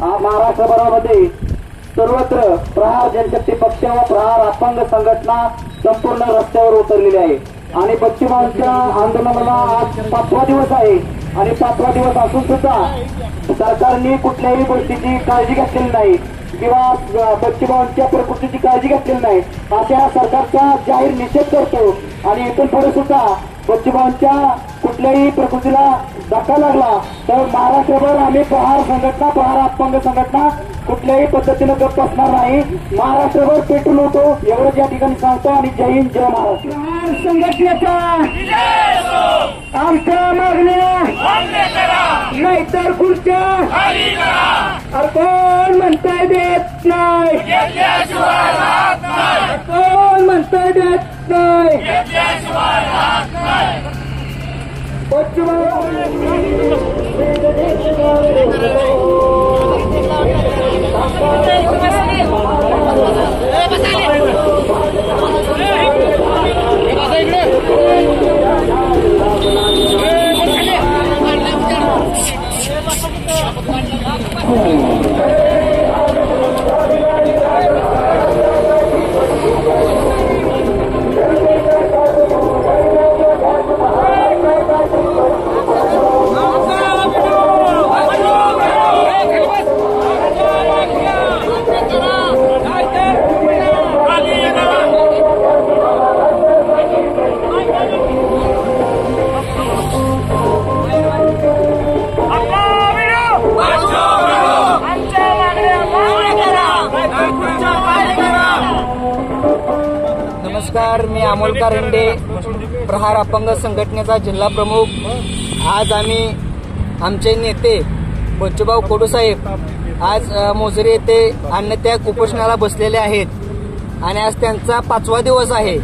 महाराष्ट्रभरामध्ये सर्वत्र प्रहार जनशक्ती पक्ष व प्रहार अपंग संघटना संपूर्ण रस्त्यावर उतरलेली आहे आणि पश्चिमांच्या आंदोलनाला आज 5वा दिवस आहे आणि 5वा दिवस असून सुद्धा सरकारने कुठल्याही गोष्टीची काळजी घेतलेली नाही किंवा पश्चिमांच्या प्रकृतीची काळजी घेतलेली नाही अशा सरकारचा जाहीर निषेध करतो आणि इथून पुढे सुद्धा पश्चिमांच्या कुठल्याही प्रकृतीला धक्का लागला तर महाराष्ट्रभर आम्ही प्रहार संघटना प्रहार अपंग संघटना कुठल्याही पद्धतीने गप्प असणार नाही महाराष्ट्रभर पेटून होतो एवढंच या ठिकाणी सांगतो आणि जय हिंद जय महाराष्ट्र संघटनेचा आमच्या मागण्या नाहीतर खुर्च्या कोण म्हणताय देत नाही कोण म्हणताय देत नाही नमस्कार, मी अमोलकर रेंडे, प्रहार अपंग संघटनेचा जिल्हा प्रमुख। आज आम्ही आमचे नेते बच्चूभाऊ कडू साहेब आज मोजरी येथे अन्नत्याग उपोषणाला बसलेले आहेत आणि आज त्यांचा 5वा दिवस आहे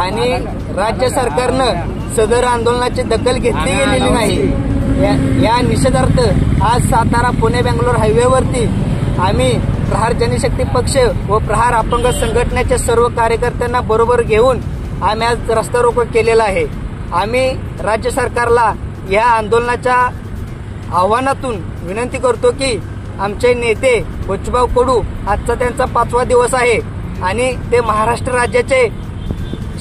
आणि राज्य सरकारनं सदर आंदोलनाची दखल घेतली गेलेली नाही। या निषेधार्थ आज सातारा पुणे बेंगलोर हायवेवरती आम्ही प्रहार जनशक्ती पक्ष व प्रहार अपंग संघटनेच्या सर्व कार्यकर्त्यांना बरोबर घेऊन आम्ही आज रस्ता रोको केलेला आहे। आम्ही राज्य सरकारला या आंदोलनाच्या आव्हानातून विनंती करतो की आमचे नेते बच्चूभाऊ कडू आजचा त्यांचा 5वा दिवस आहे आणि ते महाराष्ट्र राज्याचे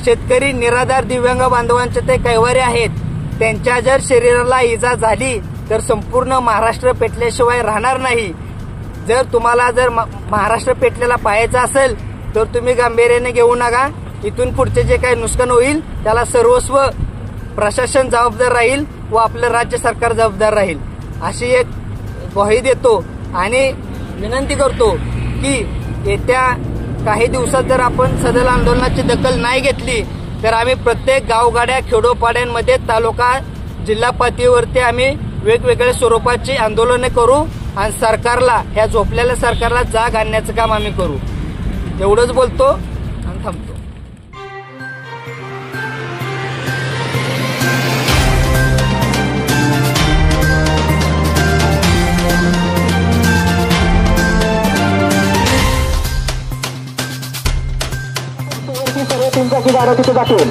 शेतकरी निराधार दिव्यांग बांधवांचे ते कैवारी आहेत। त्यांच्या जर शरीराला इजा झाली तर संपूर्ण महाराष्ट्र पेटल्याशिवाय राहणार नाही। जर तुम्हाला जर महाराष्ट्र पेटलेला पाहायचा असेल तर तुम्ही गांभीर्याने घेऊ नका। इथून पुढचे जे काही नुकसान होईल त्याला सर्वस्व प्रशासन जबाबदार राहील व आपलं राज्य सरकार जबाबदार राहील अशी एक ग्वाही देतो आणि विनंती करतो की येत्या काही दिवसात जर आपण सदर आंदोलनाची दखल नाही घेतली तर आम्ही प्रत्येक गावगाड्या खेडोपाड्यांमध्ये तालुका जिल्हा पातळीवरती आम्ही वेगवेगळ्या स्वरूपाची आंदोलने करू आणि सरकारला ह्या झोपलेल्या सरकारला जाग आणण्याचं काम आम्ही करू। एवढंच बोलतो आणि थांबतो। तीन चाकी गाड्या तिथे जातील,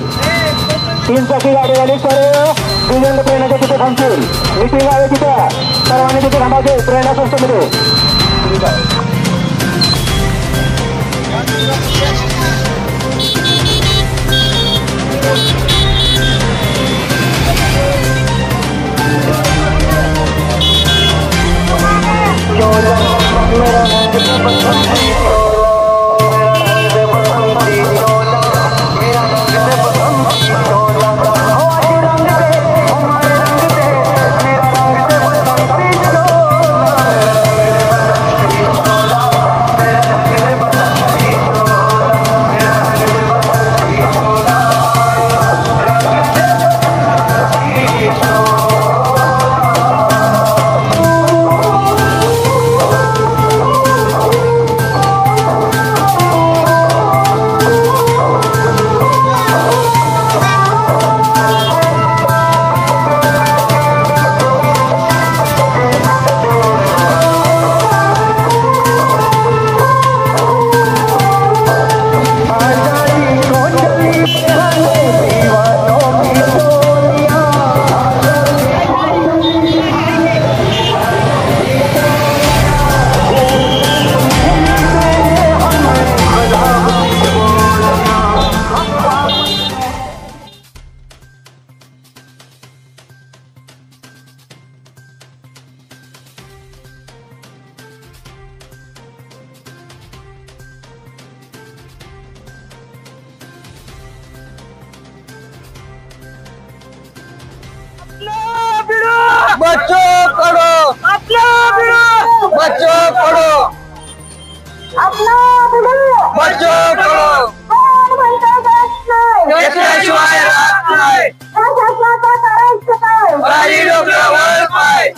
3 चाकी गाडी झाली तर दिव्यांग प्रेरणाच्या तिथे थांबतील। मीटिंग आहे तिथे सर्वांनी तिथे थांबायचे प्रेरणा संस्थेमध्ये। बच्चों पढ़ो, बच्चों पढ़ो, बच्चों पढ़ो, घेतल्याशिवाय राहत नाही, बाई डोक्यावर पाय.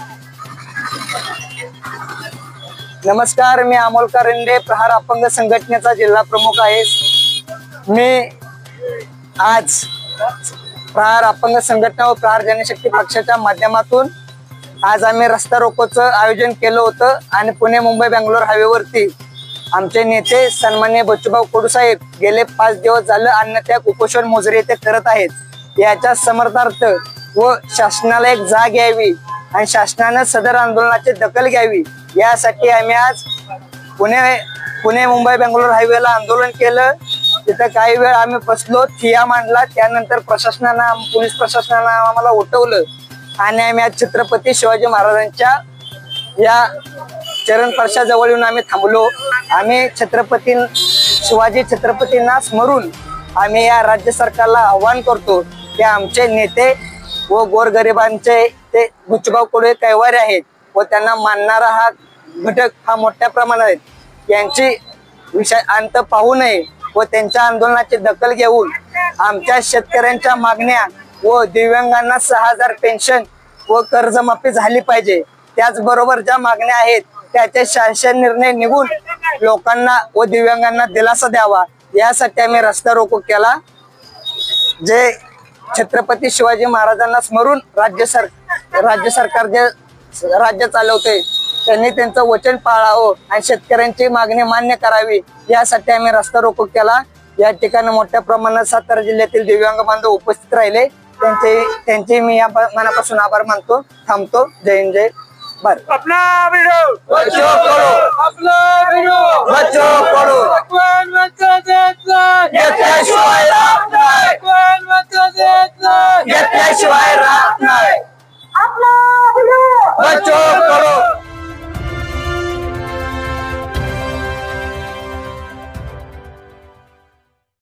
नमस्कार, मी अमोल कारंडे, प्रहार अपंग संघटनेचा जिल्हा प्रमुख आहे. मी आज प्रहार अपंग संघटना व प्रहार जनशक्ती पक्षाच्या माध्यमातून आज आम्ही रस्ता रोकोचं आयोजन केलं होतं आणि पुणे मुंबई बेंगलोर हायवेवरती आमचे नेते सन्माननीय बच्चूभाऊ कडू साहेब गेले 5 दिवस झालं अन्नत्याग उपोषण मोजरी येथे करत आहेत. याच्या समर्थार्थ व शासनाला एक जाग यावी आणि शासनानं सदर आंदोलनाची दखल घ्यावी यासाठी आम्ही आज पुणे मुंबई बेंगलोर हायवेला आंदोलन केलं. तिथं काही वेळ आम्ही बसलो, ठिय्या मांडला. त्यानंतर पोलीस प्रशासनानं आम्हाला उठवलं आणि आम्ही आज छत्रपती शिवाजी महाराजांच्या या चरणस्पर्शाजवळ येऊन आम्ही थांबलो. आम्ही शिवाजी छत्रपतींना स्मरून आम्ही या राज्य सरकारला आव्हान करतो की आमचे नेते व गोरगरिबांचे ते बच्चूभाऊ कडू कैवारी आहेत व त्यांना मानणारा हा घटक हा मोठ्या प्रमाणात आहे. यांची विषय अंत पाहू नये व त्यांच्या आंदोलनाची दखल घेऊन आमच्या शेतकऱ्यांच्या मागण्या व दिव्यांगांना 6000 पेन्शन व कर्जमाफी झाली पाहिजे. त्याचबरोबर ज्या मागण्या आहेत त्याचे शासन निर्णय निघून लोकांना व दिव्यांगांना दिलासा द्यावा यासाठी आम्ही रस्ता रोको केला. जे छत्रपती शिवाजी महाराजांना स्मरून राज्य सरकार जे राज्य चालवते त्यांनी त्यांचं वचन पाळावं आणि शेतकऱ्यांची मागणी मान्य करावी यासाठी आम्ही रस्ता रोको केला. या ठिकाणी मोठ्या प्रमाणात सातारा जिल्ह्यातील दिव्यांग बांधव उपस्थित राहिले. त्यांचे मी या मनापासून आभार मानतो. थांबतो. जय हिंद, जय भारत. अपना वीडियो बच्चों पढ़ो, अपना वीडियो बच्चों पढ़ो, घेतल्याशिवाय राहत नाही, घेतल्याशिवाय राहत नाही, बच्चों पढ़ो.